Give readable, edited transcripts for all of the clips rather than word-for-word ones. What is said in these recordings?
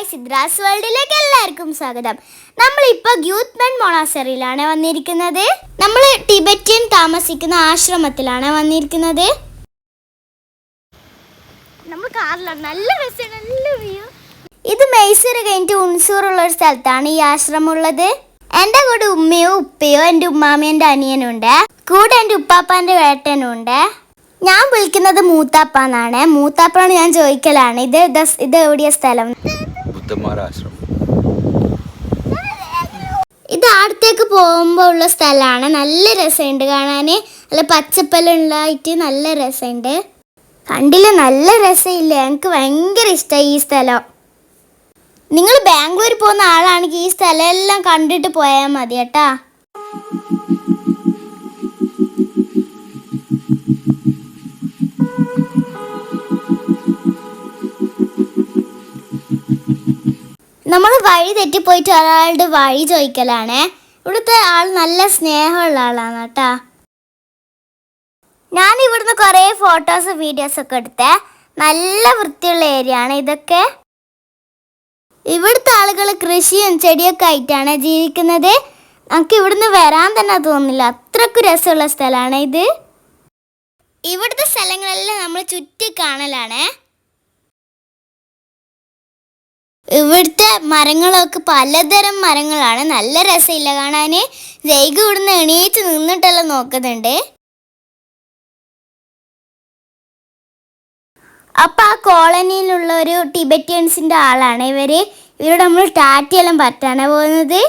Hi സിദ്രാസ് വേൾഡിലേക്ക് എല്ലാവർക്കും സ്വാഗതം. നമ്മളിപ്പോൾ ഗ്യൂത്ത്മെൻ മൊണാസ്റ്ററിയിലാണ് വന്നിരിക്കുന്നത്. നമ്മൾ ടിബറ്റിയൻ താമസിക്കുന്ന ആശ്രമത്തിലാണ് വന്നിരിക്കുന്നത്. നമ്മൾ കാറിലാണ്, നല്ല രസമാണ്, നല്ല വ്യൂ. ഇത് മൈസൂർ കഴിഞ്ഞിട്ട് ഉൺസൂറുള്ള ഒരു സ്ഥലത്താണ് ഈ ആശ്രമം ഉള്ളത്. എൻ്റെ കൂടെ ഉമ്മയോ ഉപ്പയോ എൻ്റെ ഉമ്മാമയും എൻ്റെ അനിയനുണ്ട്. കൂടെ എൻ്റെ ഉപ്പാപ്പാൻ്റെ ഏട്ടനുണ്ട്. ഞാൻ വിളിക്കുന്നത് മൂത്താപ്പ എന്നാണ്. മൂത്താപ്പാണ് ഞാൻ ചോദിക്കലാണ് ഇത് എവിടെയ സ്ഥലം. ഇത് അടുത്തേക്ക് പോകുമ്പോൾ ഉള്ള സ്ഥലമാണ്. നല്ല രസമുണ്ട് കാണാൻ. നല്ല പച്ചപ്പെല്ലാം ഉണ്ടായിട്ട് നല്ല രസമുണ്ട്. കണ്ടില്ല, നല്ല രസമില്ല. എനിക്ക് ഭയങ്കര ഇഷ്ടമായി ഈ സ്ഥലം. നിങ്ങൾ ബാംഗ്ലൂർ പോകുന്ന ആളാണെങ്കിൽ ഈ സ്ഥലം എല്ലാം കണ്ടിട്ട് പോയാൽ മതി കേട്ടാ. നമ്മൾ വഴി തെറ്റിപ്പോയിട്ട് ഒരാളുടെ വഴി ചോദിക്കലാണ്. ഇവിടുത്തെ ആൾ നല്ല സ്നേഹമുള്ള ആളാണ് കേട്ടാ. ഞാൻ ഇവിടുന്ന് കുറേ ഫോട്ടോസ് വീഡിയോസ് ഒക്കെ എടുത്തേ. നല്ല വൃത്തിയുള്ള ഏരിയ ആണ് ഇതൊക്കെ. ഇവിടുത്തെ ആളുകൾ കൃഷിയും ചെടിയൊക്കെ ആയിട്ടാണ് ജീവിക്കുന്നത്. നമുക്ക് ഇവിടുന്ന് വരാൻ തന്നെ തോന്നില്ല, അത്രയ്ക്ക് രസമുള്ള സ്ഥലമാണ് ഇത്. ഇവിടുത്തെ സ്ഥലങ്ങളെല്ലാം നമ്മൾ ചുറ്റി കാണലാണ്. ഇവിടുത്തെ മരങ്ങളൊക്കെ പലതരം മരങ്ങളാണ്. നല്ല രസമില്ല കാണാൻ. ജൈഗ ഇവിടുന്ന് എണീറ്റ് നിന്നിട്ടെല്ലാം നോക്കുന്നുണ്ട്. അപ്പം ആ കോളനിയിലുള്ള ഒരു ടിബറ്റിയൻസിൻ്റെ ആളാണ് ഇവരോട് നമ്മൾ ടാറ്റയെല്ലാം പറ്റാനാണ് പോകുന്നത്.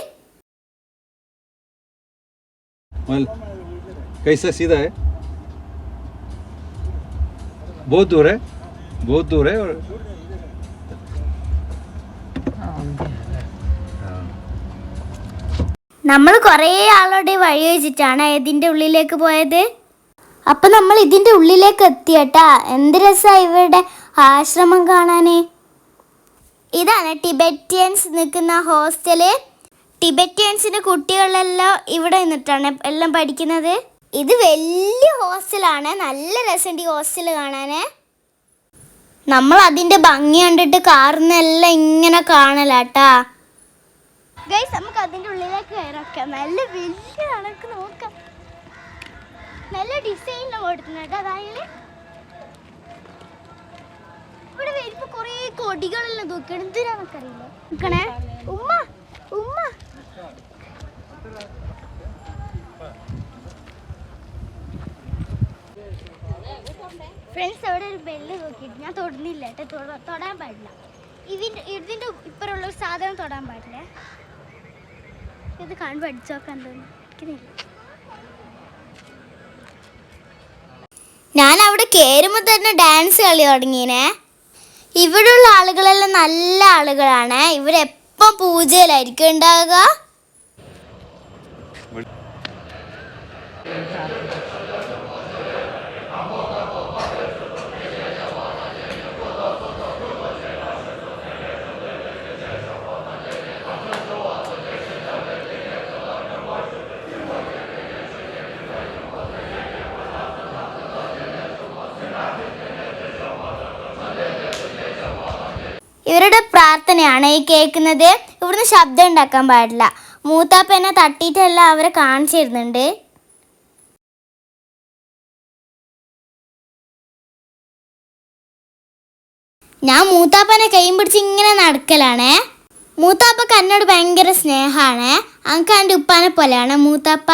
നമ്മൾ കുറേ ആളോട് വഴി വെച്ചിട്ടാണ് ഇതിൻ്റെ ഉള്ളിലേക്ക് പോയത്. അപ്പം നമ്മൾ ഇതിൻ്റെ ഉള്ളിലേക്ക് എത്തിയട്ടാ. എന്ത് രസമാണ് ഇവരുടെ ആശ്രമം കാണാൻ. ഇതാണ് ടിബറ്റിയൻസ് നിൽക്കുന്ന ഹോസ്റ്റല്. ടിബറ്റിയൻസിൻ്റെ കുട്ടികളെല്ലാം ഇവിടെ നിന്നിട്ടാണ് എല്ലാം പഠിക്കുന്നത്. ഇത് വലിയ ഹോസ്റ്റലാണ്. നല്ല രസമുണ്ട് ഈ ഹോസ്റ്റൽ കാണാൻ. നമ്മൾ അതിൻ്റെ ഭംഗി കണ്ടിട്ട് കാറിനെല്ലാം ഇങ്ങനെ കാണലാട്ടാ. ഗൈസ്, നമുക്ക് അതിൻ്റെ ഉള്ളിലേക്ക് കയറാം. നല്ല വലിയ കണക്ക് നോക്കാം. നല്ല ഡിസൈനിലാണ് കൊടുക്കുന്നത്. അതായത് ഇവിടെ വരുമ്പോൾ കുറേ കൊടികളെല്ലാം നോക്കണം. എന്തിനാന്നൊക്കറിയില്ല. നോക്കണേ ഉമ്മ ഉമ്മ. ഫ്രണ്ട്സ്, അവിടെ ഒരു ബെല്ല് നോക്കിയിട്ട് ഞാൻ തൊടുന്നില്ല കേട്ടോ. തൊടാൻ പാടില്ല. ഇതിൻ്റെ ഇപ്പറുള്ള ഒരു സാധനം തൊടാൻ പാടില്ല. ഇത് കാണുമ്പോൾ അടിച്ചു നോക്കാൻ തോന്നുന്നു. ഞാൻ അവിടെ കയറുമ്പോൾ തന്നെ ഡാൻസ് കളി തുടങ്ങിയേ. ഇവിടെയുള്ള ആളുകളെല്ലാം നല്ല ആളുകളാണ്. ഇവരെപ്പം പൂജയിലായിരിക്കും ഉണ്ടാവുക. ഇവരുടെ പ്രാർത്ഥനയാണ് ഈ കേൾക്കുന്നത്. ഇവിടുന്ന് ശബ്ദം ഉണ്ടാക്കാൻ പാടില്ല. മൂത്താപ്പ എന്നെ തട്ടിയിട്ടെല്ലാം അവരെ കാണിച്ചു തരുന്നുണ്ട്. ഞാൻ മൂത്താപ്പനെ കൈയും പിടിച്ച് ഇങ്ങനെ നടക്കലാണ്. മൂത്താപ്പക്ക് എന്നോട് ഭയങ്കര സ്നേഹമാണ്. എനിക്ക് എൻ്റെ ഉപ്പാനെ പോലെയാണ് മൂത്താപ്പ.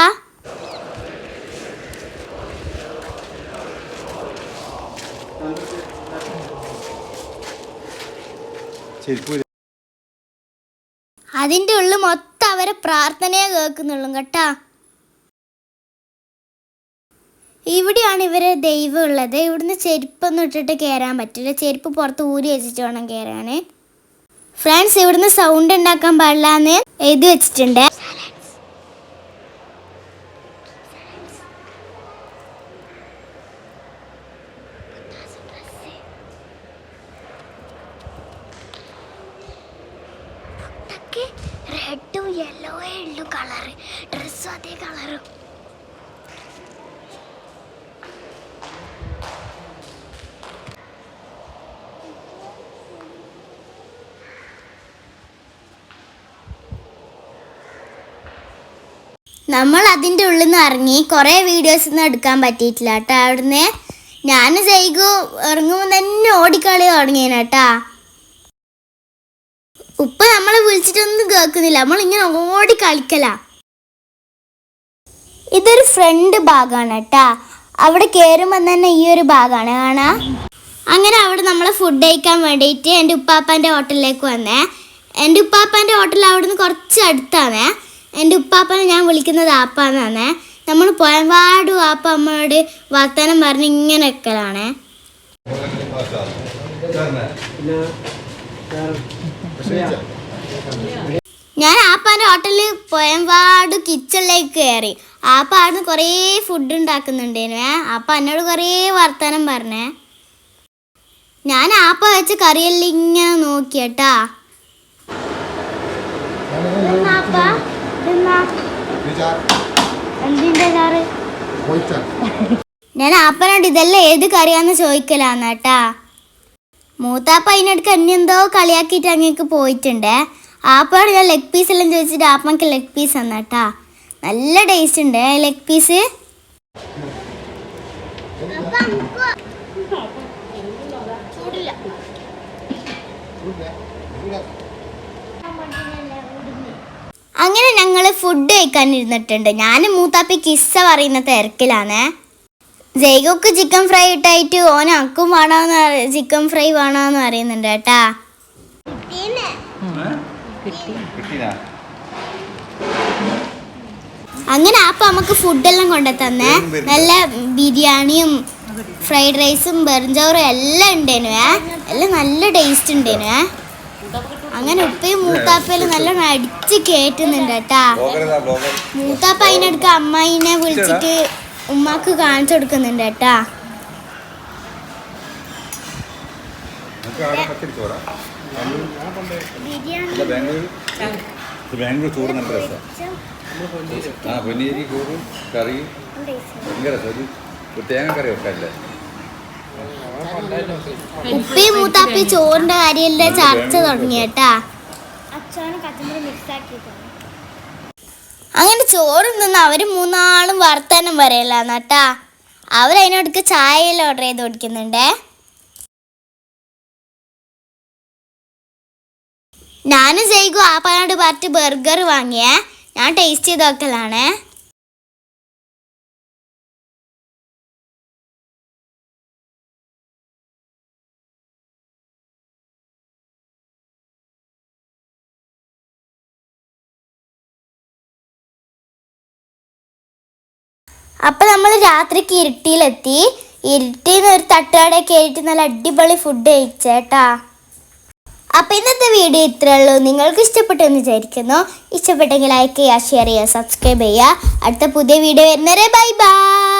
അതിൻ്റെ ഉള്ളിൽ മൊത്തം അവരെ പ്രാർത്ഥനയെ കേൾക്കുന്നുള്ളൂ കേട്ടാ. ഇവിടെയാണ് ഇവരെ ദൈവം ഉള്ളത്. ഇവിടുന്ന് ചെരുപ്പൊന്നും ഇട്ടിട്ട് കയറാൻ പറ്റില്ല. ചെരുപ്പ് പുറത്ത് ഊരി വെച്ചിട്ട് വേണം കയറാൻ. ഫ്രണ്ട്സ്, ഇവിടുന്ന് സൗണ്ട് ഉണ്ടാക്കാൻ പാടില്ല എന്ന് എഴുതി വെച്ചിട്ടുണ്ട്. റെഡും യെല്ലോയേ ഉള്ളൂ കളറ്. ഡ്രസ്സും അതേ കളറും. നമ്മൾ അതിൻ്റെ ഉള്ളിൽ നിന്ന് ഇറങ്ങി കുറേ വീഡിയോസ് ഒന്നും എടുക്കാൻ പറ്റിയിട്ടില്ല കേട്ടോ. അവിടുന്ന് ഞാൻ സൈഗു ഇറങ്ങുമ്പോൾ തന്നെ ഓടിക്കളി തുടങ്ങിയേനെ കേട്ടാ. ഉപ്പ നമ്മളെ വിളിച്ചിട്ടൊന്നും കേൾക്കുന്നില്ല, നമ്മളിങ്ങനെ ഓടി കളിക്കല. ഇതൊരു ഫ്രണ്ട് ഭാഗമാണ് കേട്ടാ. അവിടെ കയറുമ്പോൾ തന്നെ ഈ ഒരു ഭാഗമാണ് കാണാ. അങ്ങനെ അവിടെ നമ്മൾ ഫുഡ് കഴിക്കാൻ വേണ്ടിയിട്ട് എൻ്റെ ഉപ്പാപ്പാൻ്റെ ഹോട്ടലിലേക്ക് വന്നേ. എൻ്റെ ഉപ്പാപ്പാൻ്റെ ഹോട്ടൽ അവിടെ നിന്ന് കുറച്ച് അടുത്താണ്. എൻ്റെ ഉപ്പാപ്പനെ ഞാൻ വിളിക്കുന്നത് ആപ്പാന്നാണ്. നമ്മൾ പോയപാടും ആപ്പ അമ്മയോട് വർത്തമാനം പറഞ്ഞ് ഇങ്ങനെ വെക്കലാണ്. ഞാൻ ആപ്പാൻ്റെ ഹോട്ടലിൽ പോയപാട് കിച്ചണിലേക്ക് കയറി. ആപ്പ അവിടുന്ന് കുറേ ഫുഡ് ഉണ്ടാക്കുന്നുണ്ടേനു. ആപ്പ എന്നോട് കുറേ വർത്തമാനം പറഞ്ഞേ. ഞാൻ ആപ്പ വെച്ച കറിയെല്ലാം ഇങ്ങനെ നോക്കിയേട്ടാ. ഞാൻ ആപ്പനോട് ഇതെല്ലാം ഏത് കറിയാന്ന് ചോദിക്കലാന്ന് കേട്ടാ. മൂത്താപ്പ അതിനടുക്ക് എന്നെ എന്തോ കളിയാക്കിയിട്ട് അങ്ങേക്ക് പോയിട്ടുണ്ട്. ആപ്പയോട് ഞാൻ ലെഗ് പീസ് എല്ലാം ചോദിച്ചിട്ട് ആപ്പക്ക് ലെഗ് പീസ് തന്നേട്ടാ. നല്ല ടേസ്റ്റ് ഉണ്ട് ലെഗ് പീസ്. അങ്ങനെ ഞങ്ങൾ ഫുഡ് കഴിക്കാൻ ഇരുന്നിട്ടുണ്ട്. ഞാൻ മൂത്താപ്പി കിസ്സ പറയുന്ന തിരക്കിലാണ്. ജയ്ഗോക്ക് ചിക്കൻ ഫ്രൈ ഇട്ടായിട്ട് ഓൻ അക്കും വേണമെന്ന് ചിക്കൻ ഫ്രൈ വേണമെന്ന് പറയുന്നുണ്ട് കേട്ടാ. അങ്ങനെ അപ്പം നമുക്ക് ഫുഡെല്ലാം കൊണ്ടു തന്നെ. നല്ല ബിരിയാണിയും ഫ്രൈഡ് റൈസും ബെർജോറും എല്ലാം ഉണ്ടേനു. എല്ലാം നല്ല ടേസ്റ്റ് ഉണ്ടേനു. അങ്ങനെ ഉപ്പയും മൂത്താപ്പയിലും നല്ലോണം അടിച്ച് കയറ്റുന്നുണ്ട് കേട്ടാ. മൂത്താപ്പ അതിനടുക്ക് അമ്മായിനെ വിളിച്ചിട്ട് ഉമ്മാക്ക് കാണിച്ചു കൊടുക്കുന്നുണ്ട് കേട്ടാ. ബാംഗ്ലൂർ ചൂട് നല്ല രസം. പൊന്നേരി ചോറും കറിയും ഭയങ്കര രസം. ഒരു തേങ്ങക്കറി വെക്കാല്ലേ. ഉപ്പയും മൂത്താപ്പി ചോറിന്റെ കാര്യമെല്ലാം ചർച്ച തുടങ്ങിയേട്ടാ. അങ്ങനെ ചോറും നിന്ന് അവര് മൂന്നാളും വർത്താനം പറയലാന്നാട്ടാ. അവരതിനോടൊക്കെ ചായയെല്ലാം ഓർഡർ ചെയ്ത് കൊടുക്കുന്നുണ്ടേ. ഞാനും ജയ്ഗു ആപ്പാനോട് പറഞ്ഞിട്ട് ബർഗർ വാങ്ങിയേ. ഞാൻ ടേസ്റ്റ് ചെയ്ത് നോക്കലാണേ. അപ്പം നമ്മൾ രാത്രിക്ക് ഇരുട്ടിയിലെത്തി. ഇരുട്ടിയിൽ നിന്ന് ഒരു തട്ടുകട കയറിയിട്ട് നല്ല അടിപൊളി ഫുഡ് കഴിച്ചേട്ടാ. അപ്പം ഇന്നത്തെ വീഡിയോ ഇത്രയേ ഉള്ളൂ. നിങ്ങൾക്ക് ഇഷ്ടപ്പെട്ടെന്ന് വിചാരിക്കുന്നു. ഇഷ്ടപ്പെട്ടെങ്കിൽ ലൈക്ക് ചെയ്യുക, ഷെയർ ചെയ്യുക, സബ്സ്ക്രൈബ് ചെയ്യുക. അടുത്ത പുതിയ വീഡിയോ വരുന്നവരെ ബൈ ബൈ.